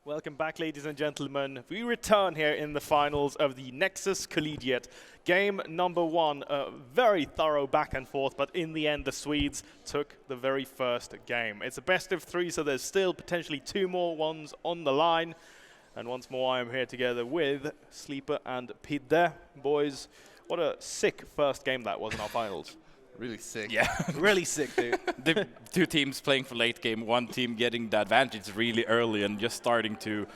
Welcome back, ladies and gentlemen. We return here in the finals of the Nexus Collegiate. Game number 1, a very thorough back and forth, but in the end, the Swedes took the very first game. It's a best of 3, so there's still potentially 2 more ones on the line. And once more, I am here together with Sleeper and Pidde. Boys, what a sick first game that was in our finals. Really sick. Yeah. Really sick, dude. The two teams playing for late game, one team getting the advantage really early and just starting to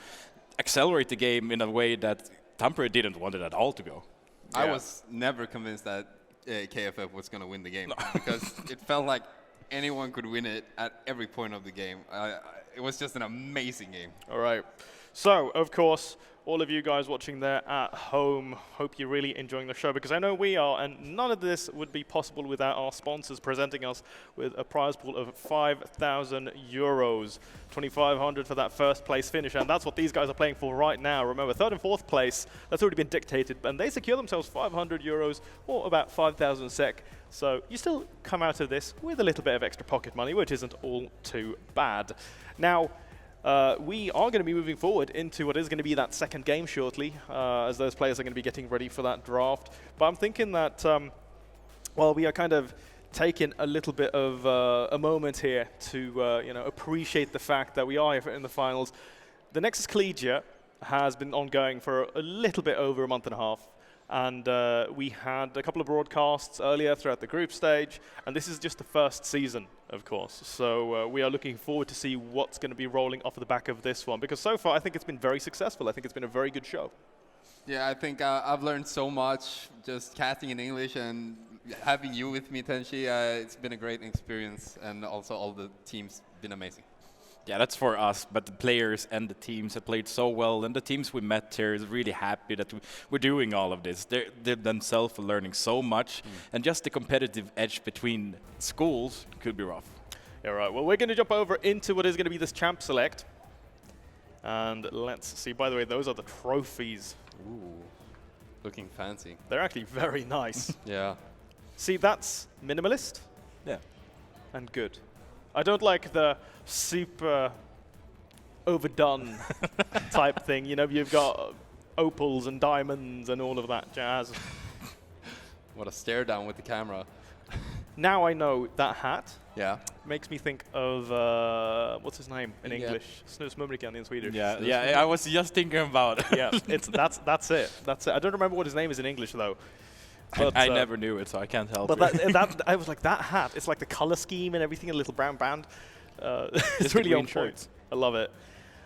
accelerate the game in a way that Tampere didn't want it at all to go. I was never convinced that KFF was going to win the game because it felt like anyone could win it at every point of the game. It was just an amazing game. All right. So, of course, all of you guys watching there at home, hope you're really enjoying the show, because I know we are, and none of this would be possible without our sponsors presenting us with a prize pool of 5,000 euros, 2,500 for that first place finish, and that's what these guys are playing for right now. Remember, 3rd and 4th place, that's already been dictated, and they secure themselves 500 euros, or about 5,000 SEK. So you still come out of this with a little bit of extra pocket money, which isn't all too bad. Now, we are going to be moving forward into what is going to be that second game shortly, as those players are going to be getting ready for that draft. But I'm thinking that, well, we are kind of taking a little bit of a moment here to appreciate the fact that we are here in the finals. The Nexus Collegiate has been ongoing for a little bit over a month and a half. And we had a couple of broadcasts earlier throughout the group stage, and this is just the first season, of course. So we are looking forward to see what's going to be rolling off of the back of this one, because so far I think it's been very successful. I think it's been a very good show. Yeah, I think I've learned so much just casting in English, and having you with me, Tenshi, it's been a great experience, and also all the teams been amazing. Yeah, that's for us, but the players and the teams have played so well, and the teams we met here is really happy that we're doing all of this. They're themselves learning so much, and just the competitive edge between schools could be rough. Yeah, right. Well, we're going to jump over into what is going to be this champ select. And let's see. By the way, those are the trophies. Ooh, looking fancy. They're actually very nice. Yeah. See, that's minimalist. Yeah. And good. I don't like the super overdone type thing. You know, you've got opals and diamonds and all of that jazz. What a stare down with the camera. Now I know that hat Yeah. makes me think of, what's his name in English? Snusmumrikan in Swedish. Yeah, I was just thinking about it. Yeah, that's it. That's it. I don't remember what his name is in English, though. But, I never knew it, so I can't help but you. I was like, that hat, it's like the color scheme and everything, a little brown band. It's Just really the on green point. shirts. I love it.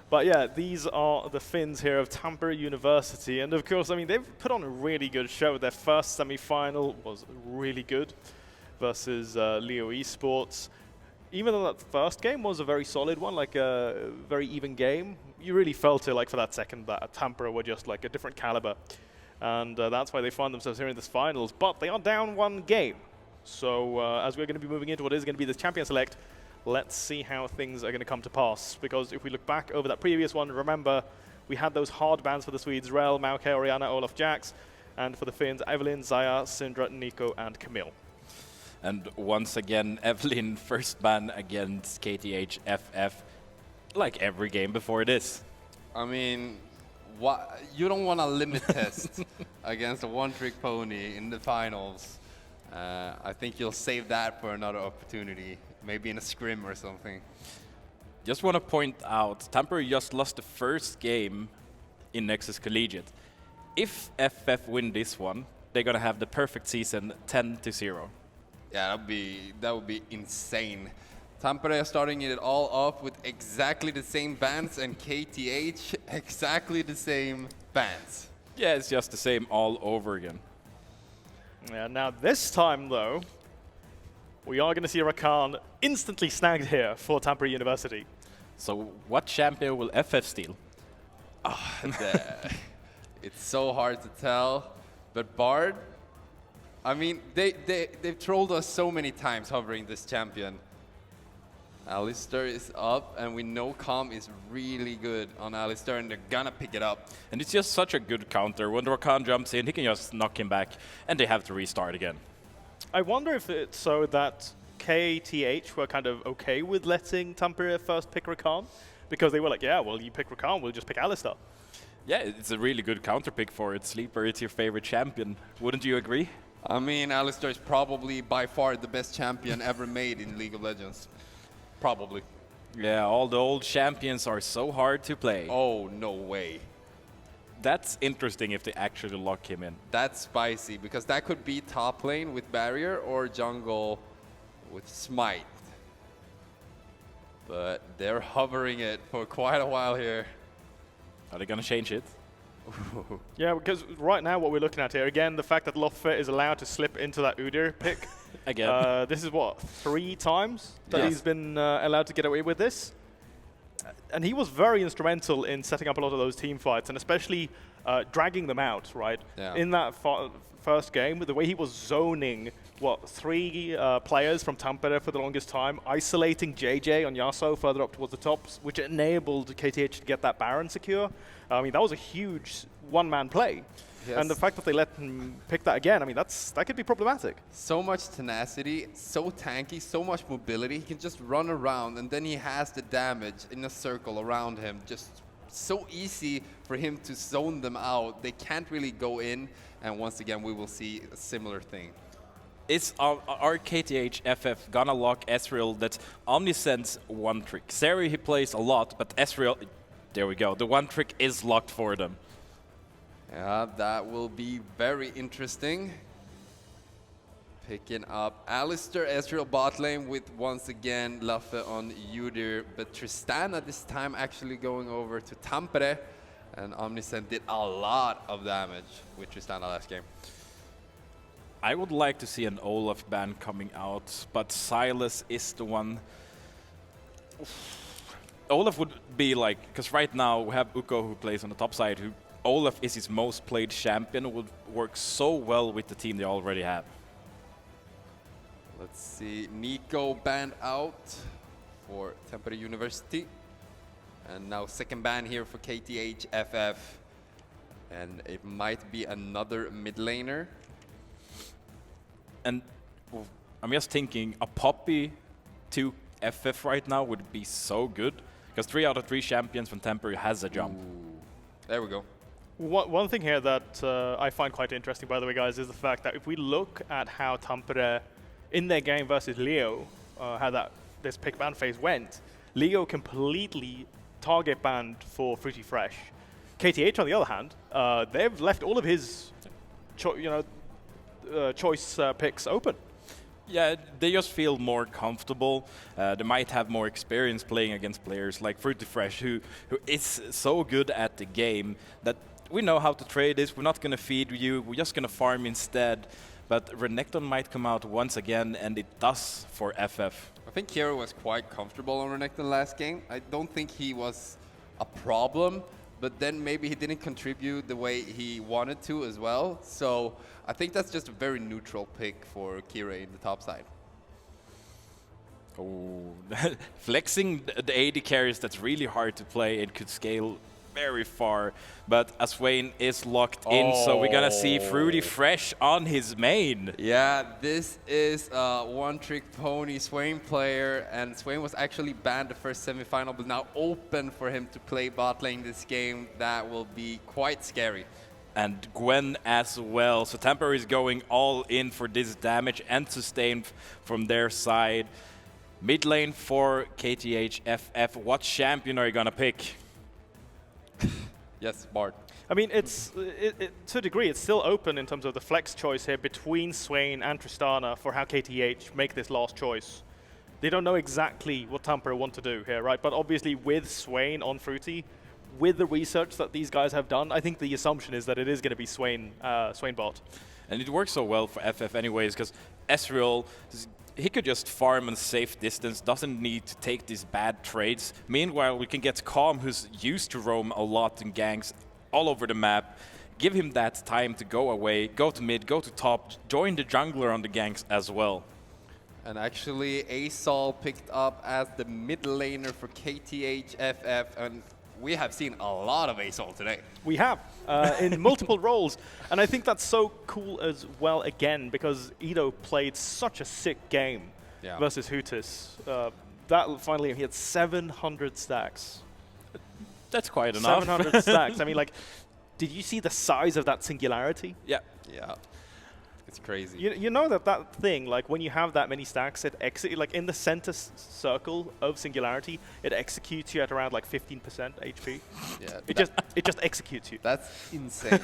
But yeah, these are the Finns here of Tampere University. And of course, I mean, they've put on a really good show. Their first semi-final was really good versus Leo Esports. Even though that first game was a very solid one, like a very even game, you really felt it like for that second that Tampere were just like a different caliber. And that's why they find themselves here in this finals. But they are down 1 game. So as we're going to be moving into what is going to be this champion select, let's see how things are going to come to pass. Because if we look back over that previous one, remember, we had those hard bans for the Swedes, Rel, Mauke, Oriana, Olaf, Jax. And for the Finns, Evelyn, Zaya, Syndra, Nico, and Camille. And once again, Evelyn first ban against KTHFF, like every game before this. I mean, you don't want a limit test against a one-trick pony in the finals. I think you'll save that for another opportunity, maybe in a scrim or something. Just want to point out, Tampere just lost the first game in Nexus Collegiate. If FF win this one, they're going to have the perfect season 10-0. Yeah, that would be insane. Tampere are starting it all off with exactly the same bans, and KTH exactly the same bans. Yeah, it's just the same all over again. Yeah, now this time, though, we are going to see Rakan instantly snagged here for Tampere University. So what champion will FF steal? It's so hard to tell, but Bard, I mean, they've trolled us so many times hovering this champion. Alistair is up, and we know Calm is really good on Alistair, and they're gonna pick it up. And it's just such a good counter. When Rakan jumps in, he can just knock him back, and they have to restart again. I wonder if it's so that KTH were kind of okay with letting Tampere first pick Rakan, because they were like, yeah, well, you pick Rakan, we'll just pick Alistar. Yeah, it's a really good counter pick for it. Sleeper, it's your favorite champion. Wouldn't you agree? I mean, Alistar is probably by far the best champion ever made in League of Legends. Probably. Yeah, all the old champions are so hard to play. Oh, no way. That's interesting if they actually lock him in. That's spicy, because that could be top lane with Barrier or jungle with Smite. But they're hovering it for quite a while here. Are they going to change it? Yeah, because right now what we're looking at here, again, the fact that Loffe is allowed to slip into that Udyr pick. Again. This is what, 3 times that Yes. he's been allowed to get away with this? And he was very instrumental in setting up a lot of those team fights, and especially dragging them out, right? Yeah. In that first game, with the way he was zoning, 3 players from Tampere for the longest time, isolating JJ on Yasuo further up towards the tops, which enabled KTH to get that Baron secure. I mean, that was a huge one-man play. Yes. And the fact that they let him pick that again, I mean, that could be problematic. So much tenacity, so tanky, so much mobility. He can just run around, and then he has the damage in a circle around him. Just so easy for him to zone them out. They can't really go in, and once again, we will see a similar thing. Is our KTH-FF gonna lock Ezreal? That's Omniscience one trick. Seri, he plays a lot, but Ezreal, there we go. The one trick is locked for them. Yeah, that will be very interesting. Picking up Alistar, Ezreal bot lane with, once again, Luffe on Udyr. But Tristana this time actually going over to Tampere. And Omniscient did a lot of damage with Tristana last game. I would like to see an Olaf ban coming out, but Silas is the one. Olaf would be like, because right now we have Ukko who plays on the top side, who Olaf is his most played champion, would work so well with the team they already have. Let's see, Nico banned out for Tampere University. And now second ban here for KTH-FF. And it might be another mid laner. And I'm just thinking, a Poppy to FF right now would be so good, because 3 out of 3 champions from Tampere has a jump. Ooh. There we go. One thing here that I find quite interesting, by the way, guys, is the fact that if we look at how Tampere, in their game versus Leo, how this pick ban phase went, Leo completely target banned for Fruity Fresh. KTH, on the other hand, they've left all of his choice picks open. Yeah, they just feel more comfortable. They might have more experience playing against players like Fruity Fresh, who is so good at the game that we know how to trade this. We're not going to feed you. We're just going to farm instead. But Renekton might come out once again, and it does for FF. I think Kero was quite comfortable on Renekton last game. I don't think he was a problem, but then maybe he didn't contribute the way he wanted to as well. So I think that's just a very neutral pick for Kira in the top side. Oh, flexing the AD carries, that's really hard to play. It could scale very far, but Swain is locked in, so we're gonna see Fruity Fresh on his main. Yeah, this is a one-trick pony Swain player, and Swain was actually banned the first semifinal, but now open for him to play bot lane this game. That will be quite scary. And Gwen as well. So Tampere is going all in for this damage and sustain from their side. Mid lane for KTH-FF. What champion are you gonna pick? Yes, Bard. I mean, to a degree, it's still open in terms of the flex choice here between Swain and Tristana for how KTH make this last choice. They don't know exactly what Tampere want to do here, right? But obviously with Swain on Fruity, with the research that these guys have done, I think the assumption is that it is going to be Swain bot. And it works so well for FF anyways, because Ezreal, he could just farm on safe distance, doesn't need to take these bad trades. Meanwhile, we can get Calm, who's used to roam a lot in ganks all over the map. Give him that time to go away, go to mid, go to top, join the jungler on the ganks as well. And actually, Asol picked up as the mid laner for KTH-FF, and we have seen a lot of Asol today. We have, in multiple roles. And I think that's so cool as well, again, because Edo played such a sick game versus Hootis. That finally, he had 700 stacks. That's quite enough. 700 stacks. I mean, like, did you see the size of that singularity? Yeah. Yeah. It's crazy. You know that thing, like when you have that many stacks, it like in the center circle of singularity, it executes you at around like 15% HP. Yeah. It just executes you. That's insane.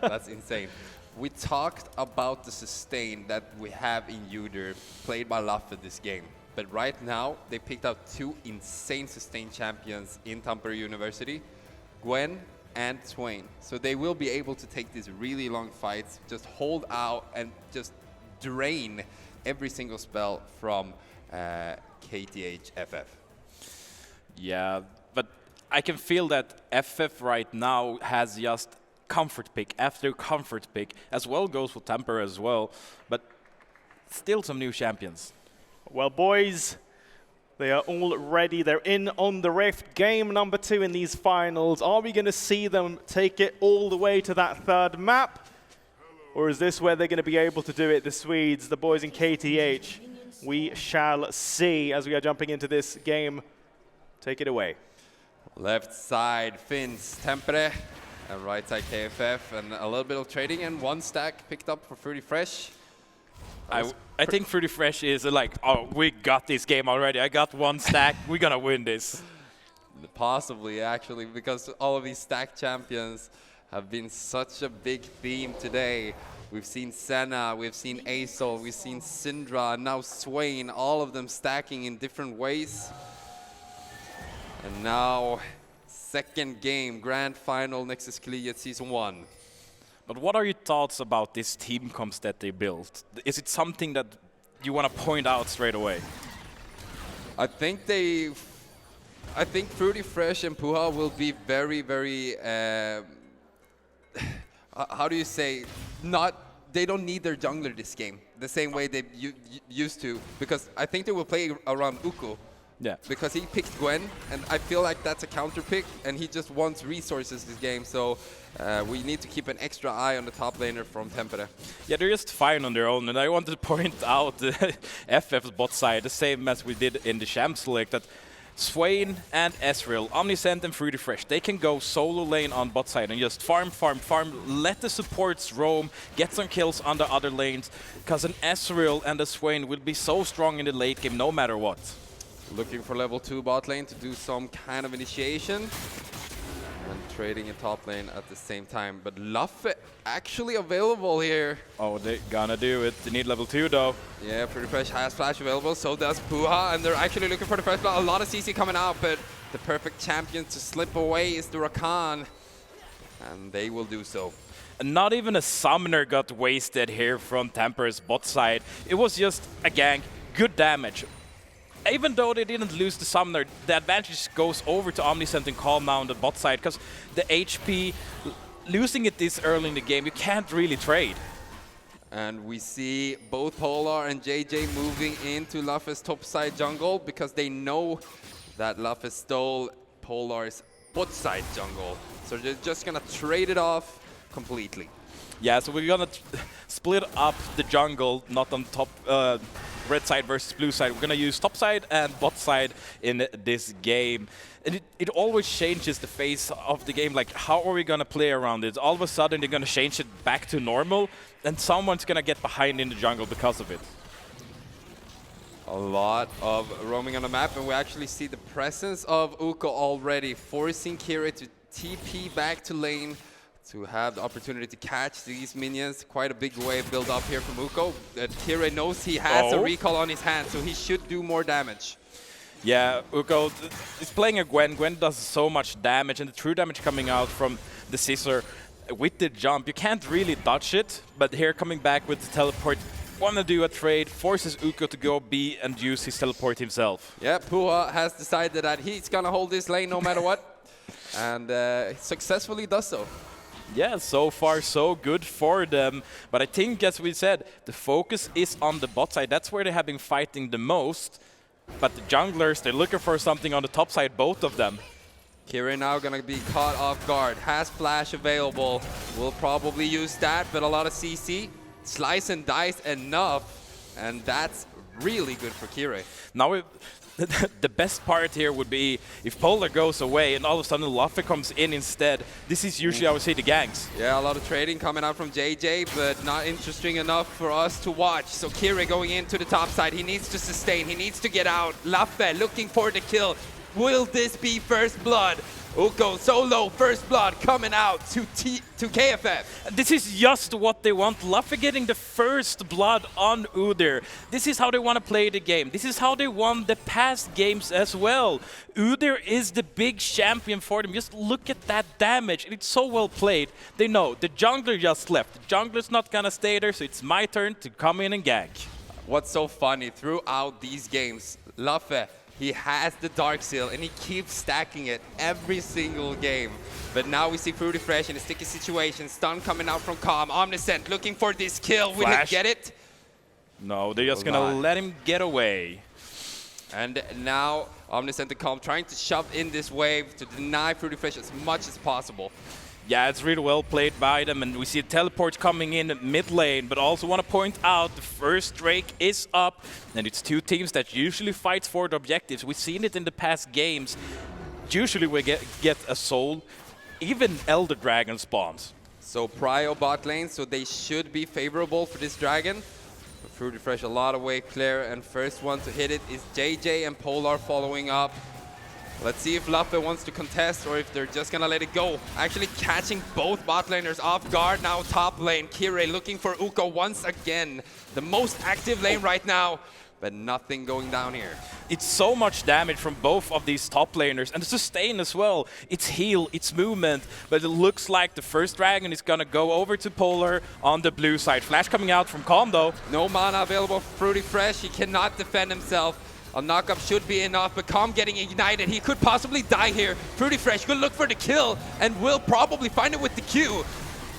That's insane. We talked about the sustain that we have in Uder, played by Laffe this game. But right now, they picked out 2 insane sustain champions in Tampere University, Gwen and Swain. So they will be able to take these really long fights, just hold out and just drain every single spell from KTH-FF. Yeah, but I can feel that FF right now has just comfort pick after comfort pick, as well goes for Tampere as well, but still some new champions. Well, boys, they are all ready. They're in on the Rift. Game number 2 in these finals. Are we going to see them take it all the way to that 3rd map? Or is this where they're going to be able to do it, the Swedes, the boys in KTH? We shall see as we are jumping into this game. Take it away. Left side, Finns, Tampere. And right side, KFF. And a little bit of trading and 1 stack picked up for Fruity Fresh. I think Fruity Fresh is like, oh, we got this game already. I got 1 stack. We're going to win this. Possibly, actually, because all of these stack champions have been such a big theme today. We've seen Senna, we've seen Azol, we've seen Syndra, and now Swain, all of them stacking in different ways. And now, 2nd game, grand final, Nexus Collegiate Season 1. But what are your thoughts about this team comps that they built? Is it something that you want to point out straight away? I think Fruity Fresh and Puha will be very, very, how do you say, they don't need their jungler this game, the same way they used to, because I think they will play around Uko. Yeah. Because he picked Gwen, and I feel like that's a counter pick, and he just wants resources this game, so we need to keep an extra eye on the top laner from Tampere. Yeah, they're just fine on their own, and I wanted to point out FF's bot side, the same as we did in the Champ Select, that Swain and Ezreal, Omniscient and Fruity Fresh, they can go solo lane on bot side and just farm, let the supports roam, get some kills on the other lanes, because an Ezreal and a Swain will be so strong in the late game no matter what. Looking for level 2 bot lane to do some kind of initiation. And trading in top lane at the same time. But Laffe actually available here. Oh, they're gonna do it. They need level 2 though. Yeah, Pretty Fresh has flash available, so does Puha. And they're actually looking for the first blood. A lot of CC coming out, but the perfect champion to slip away is the Rakan. And they will do so. And not even a summoner got wasted here from Tampere's bot side. It was just a gank, good damage. Even though they didn't lose the summoner, the advantage goes over to Omniscient and Calm now on the bot side, because the HP, losing it this early in the game, you can't really trade. And we see both Polar and JJ moving into Laffe's top side jungle, because they know that Laffe stole Polar's bot side jungle. So they're just gonna trade it off completely. Yeah, so we're gonna split up the jungle, not on top, red side versus blue side. We're gonna use top side and bot side in this game. And it always changes the face of the game, like how are we gonna play around it? All of a sudden they're gonna change it back to normal, and someone's gonna get behind in the jungle because of it. A lot of roaming on the map, and we actually see the presence of Uko already, forcing Kira to TP back to lane to have the opportunity to catch these minions. Quite a big wave build up here from Uko. Kira knows he has a recall on his hand, so he should do more damage. Yeah, Uko is playing a Gwen. Gwen does so much damage, and the true damage coming out from the Scissor with the jump. You can't really dodge it, but here coming back with the teleport, wanna do a trade, forces Uko to go B and use his teleport himself. Yeah, Puha has decided that he's gonna hold this lane no matter what, and successfully does so. Yeah, so far so good for them. But I think, as we said, the focus is on the bot side. That's where they have been fighting the most. But the junglers, they're looking for something on the top side, both of them. Kira now gonna be caught off guard. Has flash available. Will probably use that, but a lot of CC. Slice and dice enough. And that's really good for Kire. Now, the best part here would be if Polar goes away and all of a sudden Luffe comes in instead. This is usually, I would say, the ganks. Yeah, a lot of trading coming out from JJ, but not interesting enough for us to watch. So Kire going into the top side. He needs to sustain. He needs to get out. Luffe looking for the kill. Will this be first blood? Uko solo, first blood coming out to KFF. This is just what they want. Luffe getting the first blood on Udyr. This is how they want to play the game. This is how they won the past games as well. Udyr is the big champion for them. Just look at that damage. It's so well played. They know the jungler just left. The jungler's not gonna stay there, so it's my turn to come in and gank. What's so funny throughout these games, Luffe, he has the Dark Seal and he keeps stacking it every single game. But now we see Fruity Fresh in a sticky situation. Stun coming out from Calm. Omniscient looking for this kill. Will he get it? No, they're just gonna let him get away. And now Omniscient and Calm trying to shove in this wave to deny Fruity Fresh as much as possible. Yeah, it's really well played by them, and we see a teleport coming in mid lane, but also want to point out the first Drake is up, and it's two teams that usually fight for the objectives. We've seen it in the past games. Usually we get a soul, even Elder Dragon spawns. So Prio bot lane, so they should be favorable for this dragon. But Fruity Fresh a lot of way clear, and first one to hit it is JJ and Polar following up. Let's see if Luffe wants to contest or if they're just gonna let it go. Actually catching both bot laners off guard now top lane. Kire looking for Uko once again. The most active lane right now, but nothing going down here. It's so much damage from both of these top laners, and the sustain as well. It's heal, it's movement, but it looks like the first dragon is gonna go over to Polar on the blue side. Flash coming out from Calm though. No mana available for Fruity Fresh. He cannot defend himself. A knock-up should be enough, but Calm getting ignited. He could possibly die here. Fruity Fresh could look for the kill and will probably find it with the Q.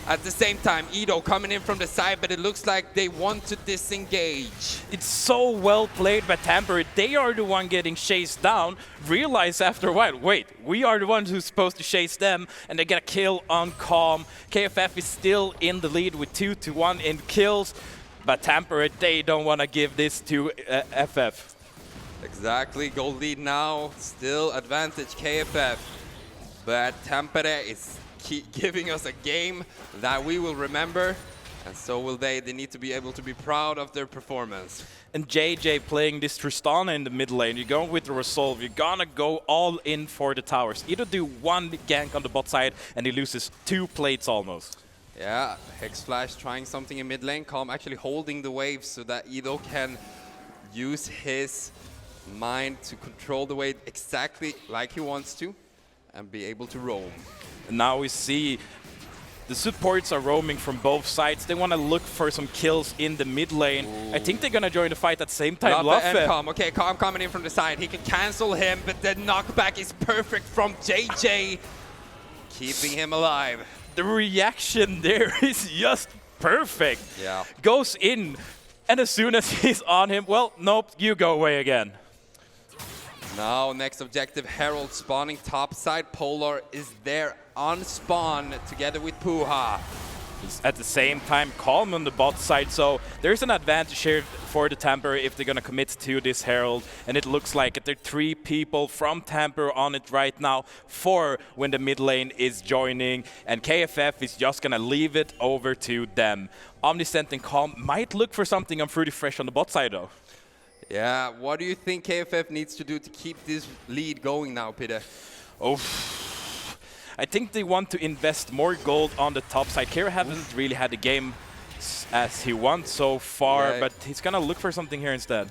At the same time, Edo coming in from the side, but it looks like they want to disengage. It's so well played by Tampere. They are the one getting chased down. Realize after a while, wait, we are the ones who's supposed to chase them, and they get a kill on Calm. KFF is still in the lead with 2-1 in kills, but Tampere, they don't want to give this to FF. Exactly, gold lead now, still advantage KFF. But Tampere is giving us a game that we will remember, and so will they. They need to be able to be proud of their performance. And JJ playing this Tristana in the mid lane. You're going with the Resolve. You're gonna go all in for the towers. Either do one gank on the bot side, and he loses 2 plates almost. Yeah, Hex Flash trying something in mid lane. Calm actually holding the wave so that Edo can use his mind to control the wave exactly like he wants to and be able to roam. And now we see the supports are roaming from both sides. They want to look for some kills in the mid lane. Ooh. I think they're going to join the fight at the same time. Luffe and Calm. Okay, Calm coming in from the side. He can cancel him, but the knockback is perfect from JJ, keeping him alive. The reaction there is just perfect. Yeah. Goes in, and as soon as he's on him, well, nope, you go away again. Now, next objective, Herald spawning topside. Polar is there on spawn together with Puha. At the same time, Calm on the bot side, so there's an advantage here for the Tampere if they're going to commit to this Herald. And it looks like there are 3 people from Tampere on it right now, 4 when the mid lane is joining. And KFF is just going to leave it over to them. Omniscient and Calm might look for something on Fruity Fresh on the bot side though. Yeah, what do you think KFF needs to do to keep this lead going now, Peter? Oh, I think they want to invest more gold on the top side. Kira hasn't really had the game as he wants so far, yeah, but he's gonna look for something here instead.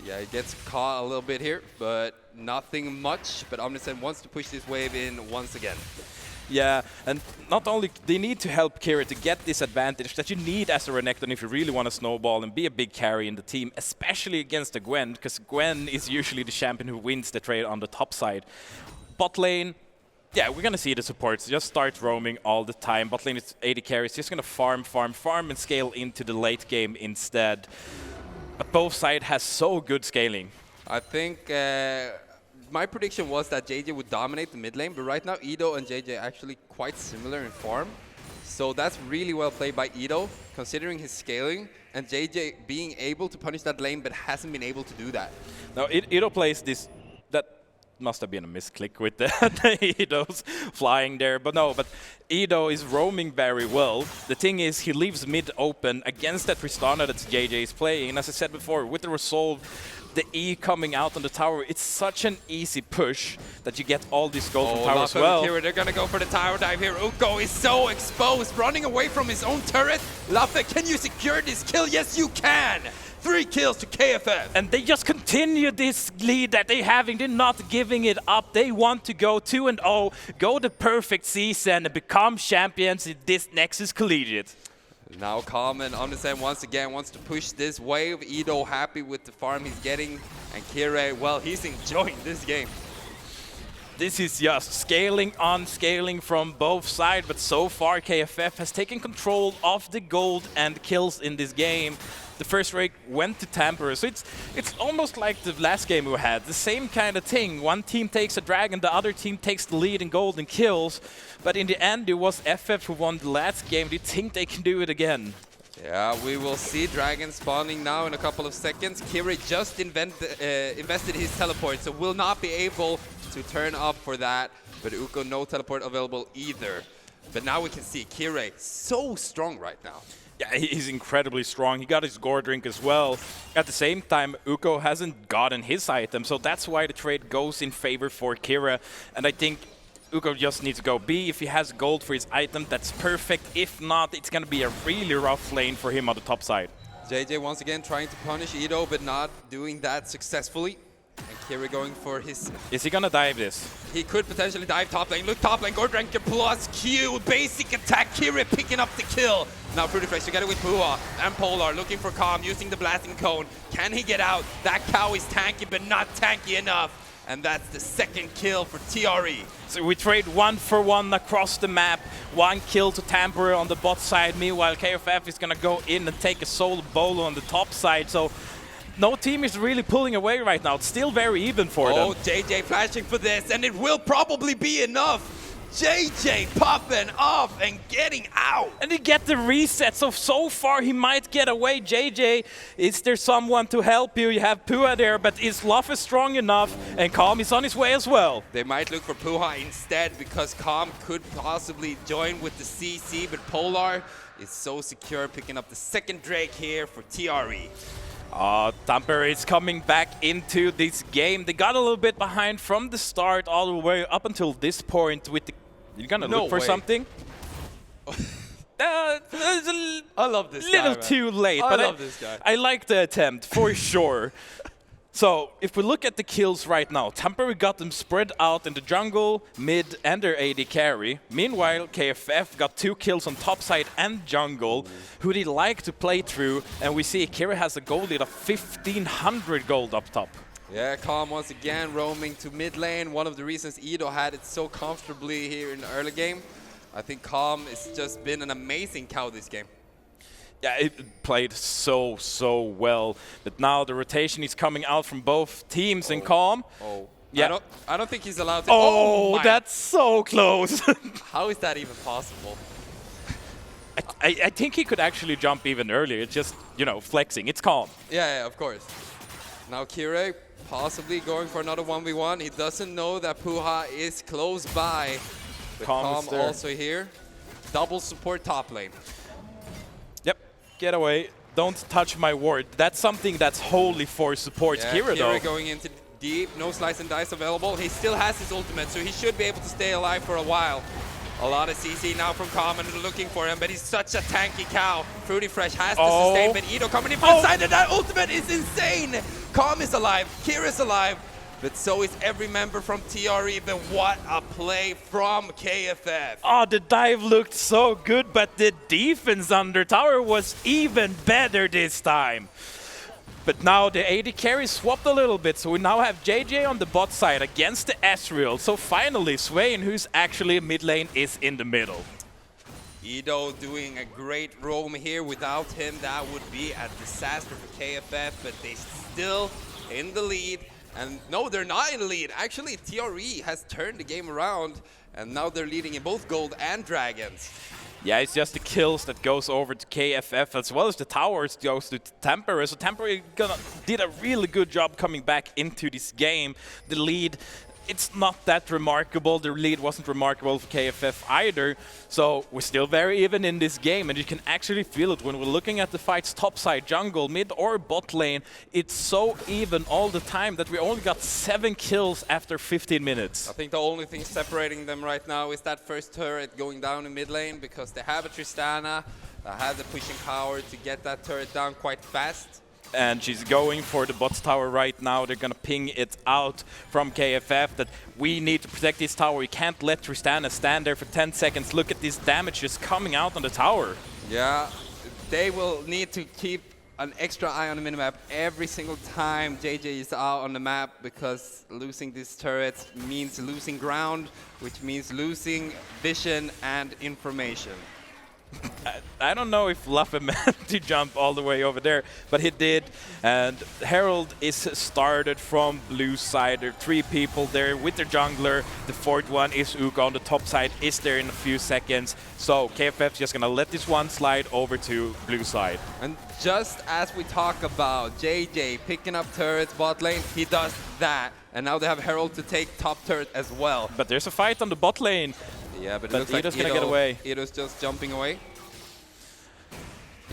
Yeah, he gets caught a little bit here, but nothing much. But Omniscient wants to push this wave in once again. Yeah, and not only they need to help Kira to get this advantage that you need as a Renekton if you really want to snowball and be a big carry in the team, especially against the Gwen, because Gwen is usually the champion who wins the trade on the top side. Bot lane, yeah, we're gonna see the supports just start roaming all the time. Bot lane is 80 carries, just gonna farm, and scale into the late game instead. But both sides has so good scaling. I think my prediction was that JJ would dominate the mid lane, but right now Edo and JJ are actually quite similar in farm. So that's really well played by Edo, considering his scaling, and JJ being able to punish that lane, but hasn't been able to do that. Now, Ido plays this. That must have been a misclick with the Ido's flying there. But no, but Ido is roaming very well. The thing is, he leaves mid open against that Tristana that JJ is playing. And as I said before, with the Resolve, the E coming out on the tower, it's such an easy push that you get all this gold from tower as well. Kira, they're gonna go for the tower dive here. Uko is so exposed, running away from his own turret. Lafe, can you secure this kill? Yes, you can! 3 kills to KFF. And they just continue this lead that they're having. They're not giving it up. They want to go 2-0, go the perfect season, and become champions in this Nexus Collegiate. Now Common Understand once again wants to push this wave. Edo happy with the farm he's getting. And Kire, well, he's enjoying this game. This is just scaling on scaling from both sides, but so far KFF has taken control of the gold and kills in this game. The first rake went to Tampere, so it's almost like the last game we had. The same kind of thing. One team takes a dragon, the other team takes the lead in gold and kills. But in the end, it was FF who won the last game. Do you think they can do it again? Yeah, we will see Dragon spawning now in a couple of seconds. Kiri just invested his teleport, so will not be able to turn up for that. But Uko, no teleport available either. But now we can see Kiri so strong right now. Yeah, he's incredibly strong. He got his gore drink as well. At the same time, Uko hasn't gotten his item, so that's why the trade goes in favor for Kira. And I think Uko just needs to go B. If he has gold for his item, that's perfect. If not, it's going to be a really rough lane for him on the top side. JJ once again trying to punish Edo, but not doing that successfully. And Kiri going for his... Is he going to dive this? He could potentially dive top lane. Look, top lane, Gordranker plus Q. Basic attack, Kiri picking up the kill. Now Fruity Fresh together with Puha and Polar looking for Calm, using the blasting cone. Can he get out? That cow is tanky, but not tanky enough. And that's the second kill for TRE. So we trade 1-for-1 across the map. 1 kill to Tampere on the bot side. Meanwhile, KFF is going to go in and take a solo bolo on the top side. So no team is really pulling away right now. It's still very even for them. Oh, JJ flashing for this, and it will probably be enough. JJ popping off and getting out. And he get the reset, so far he might get away. JJ, is there someone to help you? You have Puha there, but is Luff strong enough? And Calm is on his way as well. They might look for Puha instead, because Calm could possibly join with the CC, but Polar is so secure, picking up the second Drake here for TRE. Tampere is coming back into this game. They got a little bit behind from the start all the way up until this point with the... You're gonna look for something? I love this guy, little too late, but love this guy. I like the attempt, for sure. So, if we look at the kills right now, Tampere got them spread out in the jungle, mid, and their AD carry. Meanwhile, KFF got 2 kills on top side and jungle, who they like to play through, and we see Kira has a gold lead of 1,500 gold up top. Yeah, Calm once again roaming to mid lane. One of the reasons Edo had it so comfortably here in the early game. I think Calm has just been an amazing cow this game. Yeah, it played so well. But now the rotation is coming out from both teams and Calm. Oh, yeah. I don't think he's allowed to. Oh, that's so close. How is that even possible? I think he could actually jump even earlier. It's just, you know, flexing. It's Calm. Yeah, of course. Now Kire possibly going for another 1v1. He doesn't know that Puha is close by. But Calm also here. Double support top lane. Yep, get away. Don't touch my ward. That's something that's wholly for support. Yeah, Kira though. Going into deep, no slice and dice available. He still has his ultimate, so he should be able to stay alive for a while. A lot of CC now from Common looking for him, but he's such a tanky cow. Fruity Fresh has to sustain, but Edo coming in from the side, and that ultimate is insane! Calm is alive, Kira's alive, but so is every member from TRE, but what a play from KFF. Oh, the dive looked so good, but the defense under tower was even better this time. But now the AD carry swapped a little bit, so we now have JJ on the bot side against the Ezreal. So finally, Swain, who's actually mid lane, is in the middle. Edo doing a great roam here. Without him, that would be a disaster for KFF, but they still in the lead. And no, they're not in the lead. Actually, TRE has turned the game around, and now they're leading in both gold and dragons. Yeah, it's just the kills that goes over to KFF as well as the towers goes to Tampere. So Tampere did a really good job coming back into this game. The lead, it's not that remarkable. The lead wasn't remarkable for KFF either. So we're still very even in this game, and you can actually feel it when we're looking at the fights topside, jungle, mid or bot lane. It's so even all the time that we only got 7 kills after 15 minutes. I think the only thing separating them right now is that first turret going down in mid lane, because they have a Tristana that has the pushing power to get that turret down quite fast. And she's going for the bot tower right now. They're gonna ping it out from KFF that we need to protect this tower. We can't let Tristana stand there for 10 seconds. Look at this damage just coming out on the tower. Yeah, they will need to keep an extra eye on the minimap every single time JJ is out on the map, because losing these turrets means losing ground, which means losing vision and information. I don't know if Luffe meant to jump all the way over there, but he did. And Herald is started from blue side. There are 3 people there with their jungler. The 4th one is Uka on the top side, is there in a few seconds. So KFF's just gonna let this one slide over to blue side. And just as we talk about JJ picking up turrets bot lane, he does that. And now they have Herald to take top turret as well. But there's a fight on the bot lane. Yeah, but it looks like Ido's gonna get away. Ido's just jumping away.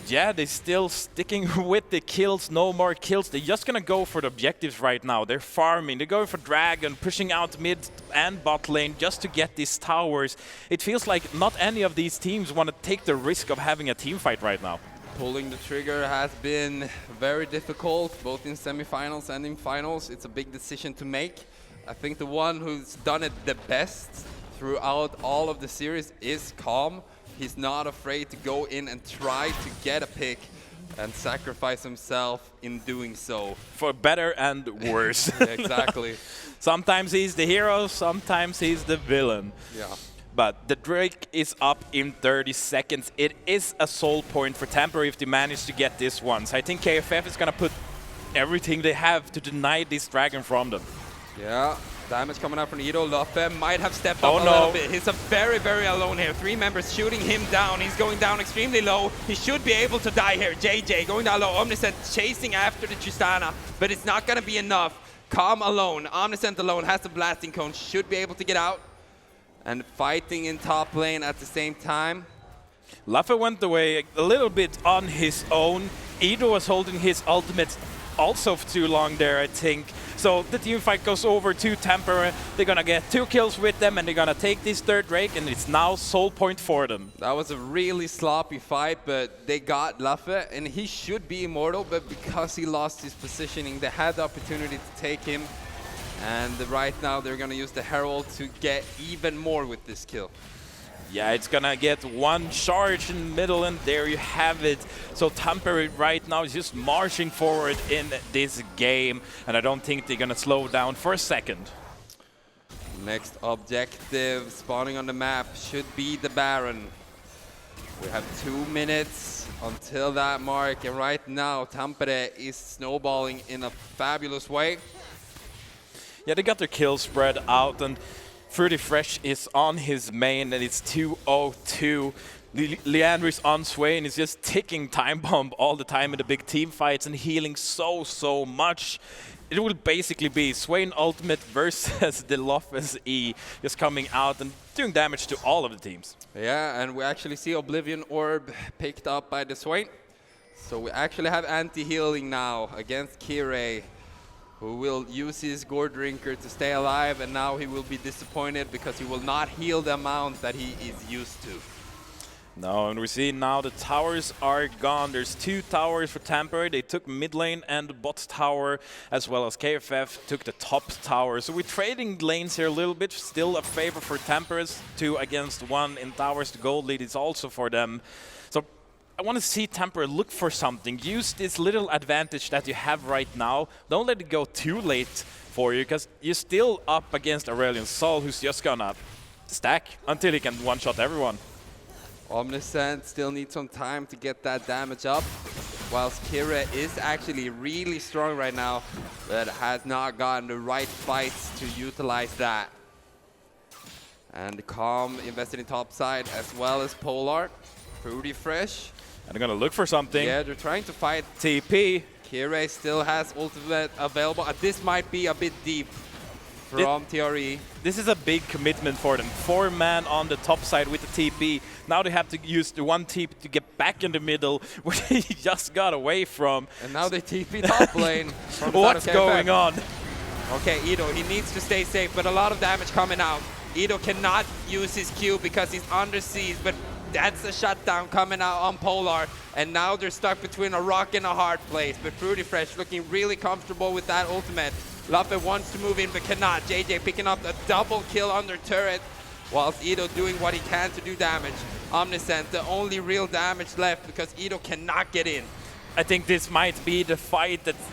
Yeah, they're still sticking with the kills, no more kills. They're just gonna go for the objectives right now. They're farming, they're going for Dragon, pushing out mid and bot lane just to get these towers. It feels like not any of these teams want to take the risk of having a team fight right now. Pulling the trigger has been very difficult, both in semifinals and in finals. It's a big decision to make. I think the one who's done it the best throughout all of the series is Calm. He's not afraid to go in and try to get a pick and sacrifice himself in doing so. For better and worse. Yeah, exactly. Sometimes he's the hero, sometimes he's the villain. Yeah. But the Drake is up in 30 seconds. It is a soul point for Tampere if they manage to get this one. So I think KFF is going to put everything they have to deny this Dragon from them. Yeah. Damage coming out from Ido. Luffe might have stepped up a no. little bit. He's a very, very alone here. 3 members shooting him down. He's going down extremely low. He should be able to die here. JJ going down low. Omniscient chasing after the Tristana, but it's not going to be enough. Calm alone. Omniscient alone has the blasting cone. Should be able to get out. And fighting in top lane at the same time. Luffe went away a little bit on his own. Ido was holding his ultimate also for too long there, I think. So the team fight goes over to Tampere. They're gonna get 2 kills with them, and they're gonna take this 3rd Drake, and it's now soul point for them. That was a really sloppy fight, but they got Luffe, and he should be immortal, but because he lost his positioning, they had the opportunity to take him. And right now they're gonna use the Herald to get even more with this kill. Yeah, it's gonna get 1 charge in the middle, and there you have it. So Tampere right now is just marching forward in this game, and I don't think they're gonna slow down for a second. Next objective spawning on the map should be the Baron. We have 2 minutes until that mark, and right now Tampere is snowballing in a fabulous way. Yeah, they got their kills spread out, and Fruity Fresh is on his main, and it's 2-0-2. Leandro is on Swain, is just ticking time bomb all the time in the big team fights and healing so much. It will basically be Swain ultimate versus the Luffe's E, just coming out and doing damage to all of the teams. Yeah, and we actually see Oblivion Orb picked up by the Swain. So we actually have anti-healing now against Kirei, who will use his Gore Drinker to stay alive, and now he will be disappointed because he will not heal the amount that he is used to. No, and we see now the towers are gone. There's 2 towers for Tampere. They took mid lane and the bot tower, as well as KFF took the top tower. So we're trading lanes here a little bit. Still a favor for Tampere's 2 against 1 in towers. The gold lead is also for them. So I want to see Tampere look for something. Use this little advantage that you have right now. Don't let it go too late for you, because you're still up against Aurelion Sol, who's just gonna stack until he can one-shot everyone. Omniscient still needs some time to get that damage up, whilst Kira is actually really strong right now, but has not gotten the right fights to utilize that. And Calm invested in top side as well as Polar. Pretty fresh. And they're gonna look for something. Yeah, they're trying to fight. TP. Kire still has ultimate available. This might be a bit deep from TRE. This is a big commitment for them. 4-man on the top side with the TP. Now they have to use the one TP to get back in the middle, where they just got away from. And now they TP top lane. What's going on? Okay, Ido, he needs to stay safe, but a lot of damage coming out. Ido cannot use his Q because he's under siege, but that's a shutdown coming out on Polar. And now they're stuck between a rock and a hard place. But Fruity Fresh looking really comfortable with that ultimate. Laffe wants to move in but cannot. JJ picking up a double kill under turret, whilst Ido doing what he can to do damage. Omniscient, the only real damage left because Ido cannot get in. I think this might be the fight that's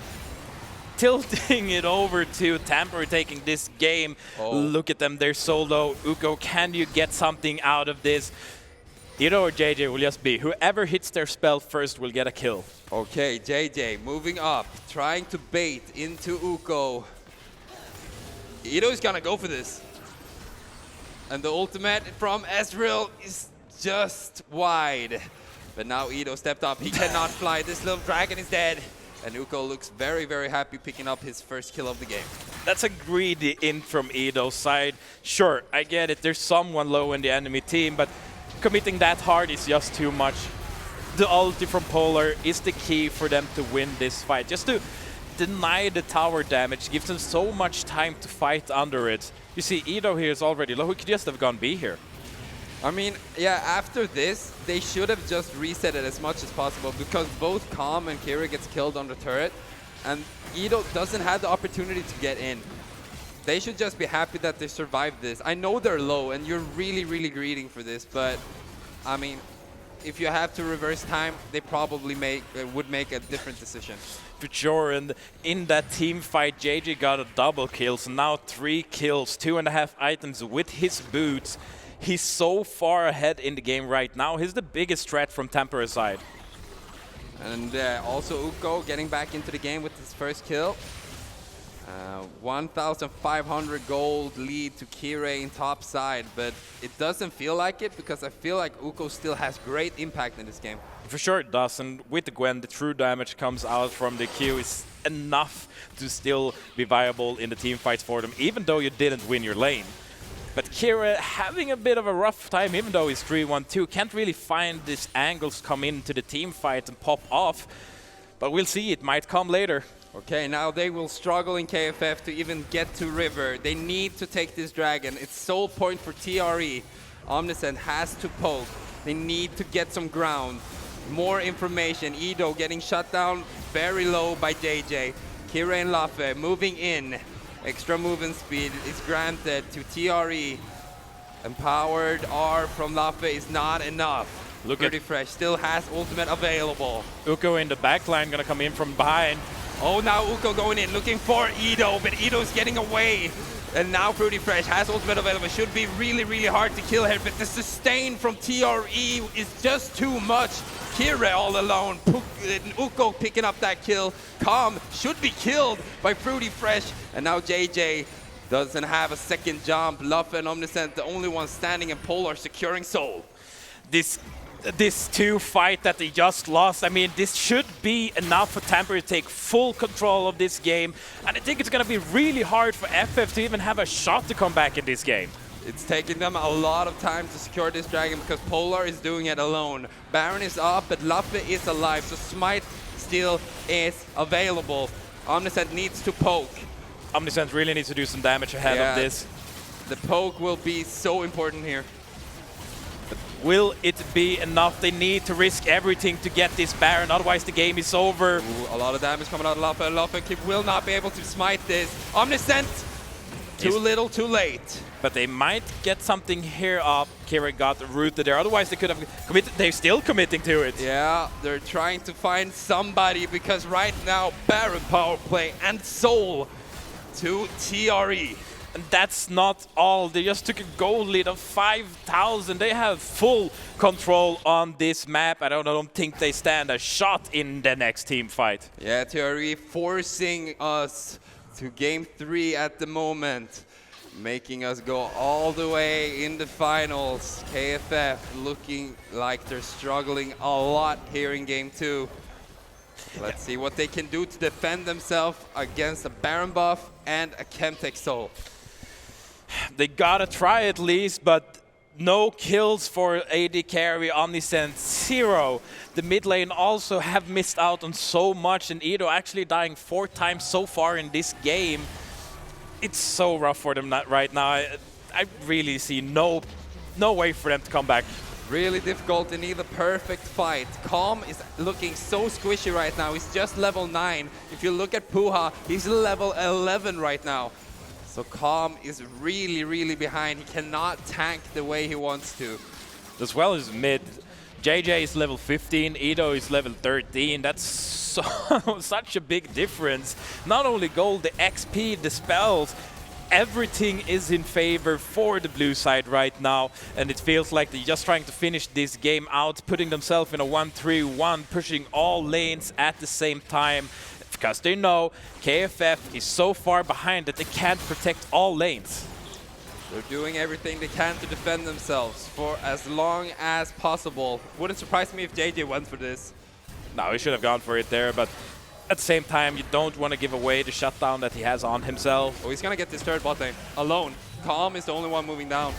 tilting it over to Tampere taking this game. Oh. Look at them, they're so low. Uko, can you get something out of this? Ido or JJ will just be whoever hits their spell first will get a kill. Okay, JJ moving up, trying to bait into Uko. Ido is gonna go for this. And the ultimate from Ezreal is just wide. But now Ido stepped up, he cannot fly, this little dragon is dead. And Uko looks very, very happy picking up his first kill of the game. That's a greedy in from Ido's side. Sure, I get it, there's someone low in the enemy team, but committing that hard is just too much. The ulti from Polar is the key for them to win this fight. Just to deny the tower damage gives them so much time to fight under it. You see, Ido here is already low. He could just have gone B here. I mean, yeah, after this, they should have just reset it as much as possible because both Calm and Kira gets killed on the turret, and Ido doesn't have the opportunity to get in. They should just be happy that they survived this. I know they're low, and you're really, really greeting for this, but I mean, if you have to reverse time, they probably would make a different decision. For sure, and in that team fight, JJ got a double kill, so now 3 kills, 2.5 items with his boots. He's so far ahead in the game right now. He's the biggest threat from Tampere's side. And also Uko getting back into the game with his first kill. 1,500 gold lead to Kire in top side, but it doesn't feel like it because I feel like Uko still has great impact in this game. For sure it does, and with the Gwen, the true damage comes out from the Q is enough to still be viable in the team fights for them, even though you didn't win your lane. But Kira having a bit of a rough time, even though he's 3-1-2, can't really find these angles come into the team fight and pop off. But we'll see, it might come later. Okay, now they will struggle in KFF to even get to River. They need to take this dragon. It's sole point for TRE. Omniscient has to poke. They need to get some ground. More information. Ido getting shut down very low by JJ. Kira and Laffe moving in. Extra movement speed is granted to TRE. Empowered R from Laffe is not enough. Pretty fresh. Still has ultimate available. Uko in the backline gonna come in from behind. Oh, now Uko going in, looking for Ido, but Ido's getting away. And now Fruity Fresh has ultimate available. Should be really, really hard to kill here, but the sustain from TRE is just too much. Kira all alone. Uko picking up that kill. Calm should be killed by Fruity Fresh. And now JJ doesn't have a second jump. Luffe and Omniscient, the only ones standing in Polar securing Soul. This 2 fight that they just lost, I mean, this should be enough for Tampere to take full control of this game. And I think it's going to be really hard for FF to even have a shot to come back in this game. It's taking them a lot of time to secure this dragon because Polar is doing it alone. Baron is up, but Laffe is alive, so Smite still is available. Omniscient needs to poke. Omniscient really needs to do some damage ahead of this. The poke will be so important here. Will it be enough? They need to risk everything to get this Baron, otherwise the game is over. Ooh, a lot of damage coming out of Laffe, and Laffe will not be able to smite this. Omniscient, too little, too late. But they might get something here up. Kira got rooted there, otherwise they could have committed. They're still committing to it. Yeah, they're trying to find somebody because right now Baron power play and Soul to TRE. And that's not all. They just took a goal lead of 5,000. They have full control on this map. I don't think they stand a shot in the next team fight. Yeah, TRE forcing us to game 3 at the moment. making us go all the way in the finals. KFF looking like they're struggling a lot here in game 2. Let's see what they can do to defend themselves against a Baron buff and a Chemtech Soul. They gotta try at least, but no kills for AD carry, Omniscient, 0. The mid lane also have missed out on so much, and Edo actually dying 4 times so far in this game. It's so rough for them right now. I really see no way for them to come back. Really difficult. They need a perfect fight. Calm is looking so squishy right now. He's just level 9. If you look at Puha, he's level 11 right now. So Calm is really behind. He cannot tank the way he wants to. As well as mid. JJ is level 15, Edo is level 13. That's such a big difference. Not only gold, the XP, the spells, everything is in favor for the blue side right now. And it feels like they're just trying to finish this game out, putting themselves in a 1-3-1, pushing all lanes at the same time. Because they know KFF is so far behind that they can't protect all lanes. They're doing everything they can to defend themselves for as long as possible. Wouldn't surprise me if JJ went for this. No, he should have gone for it there, but at the same time, you don't want to give away the shutdown that he has on himself. Oh, he's gonna get this third bot lane alone. Calm is the only one moving down.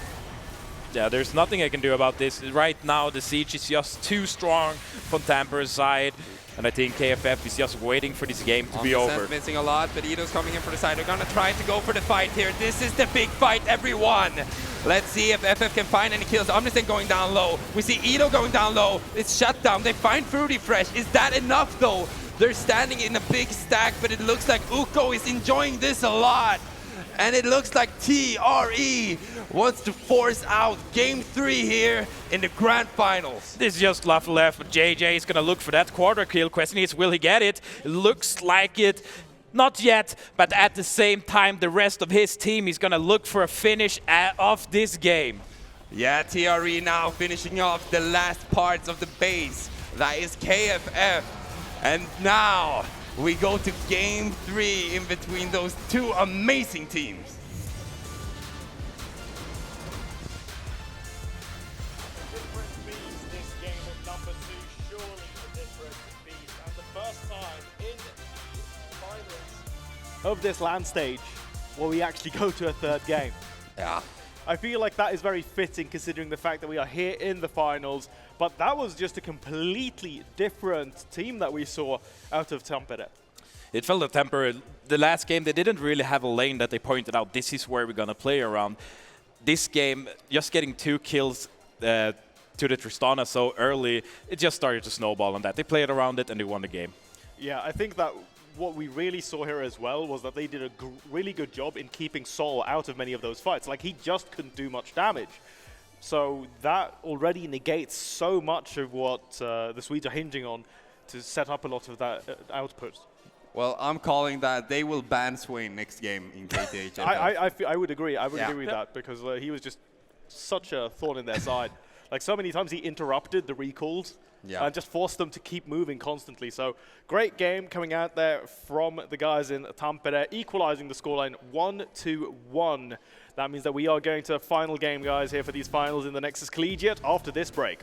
Yeah, there's nothing I can do about this. Right now, the siege is just too strong from Tampere's side. And I think KFF is just waiting for this game to be over. Missing a lot, but Edo's coming in for the side. They're gonna try to go for the fight here. This is the big fight, everyone. Let's see if FF can find any kills. Omniscient going down low. We see Edo going down low. It's shut down. They find Fruity Fresh. Is that enough though? They're standing in a big stack, but it looks like Uko is enjoying this a lot. And it looks like TRE wants to force out game 3 here in the grand finals. This is just left, but JJ is going to look for that quarter kill. Question is, will he get it? Looks like it. Not yet, but at the same time, the rest of his team is going to look for a finish of this game. Yeah, TRE now finishing off the last parts of the base. That is KFF. And now we go to game 3 in between those two amazing teams. This game of number 2, surely a different beast. And the first time in the finals of this LAN stage where we actually go to a third game. Yeah. I feel like that is very fitting considering the fact that we are here in the finals, but that was just a completely different team that we saw out of Tampere. It felt like Tampere, the last game, they didn't really have a lane that they pointed out, this is where we're going to play around. This game, just getting 2 kills to the Tristana so early, it just started to snowball on that. They played around it and they won the game. Yeah, I think that what we really saw here as well was that they did a really good job in keeping Sol out of many of those fights. Like, he just couldn't do much damage. So that already negates so much of what the Swedes are hinging on to set up a lot of that output. Well, I'm calling that they will ban Swain next game in KTH. I would agree. I would agree with that because he was just such a thorn in their side. Like, so many times he interrupted the recalls and just forced them to keep moving constantly. So great game coming out there from the guys in Tampere, equalizing the scoreline 1-1. That means that we are going to a final game, guys, here for these finals in the Nexus Collegiate after this break.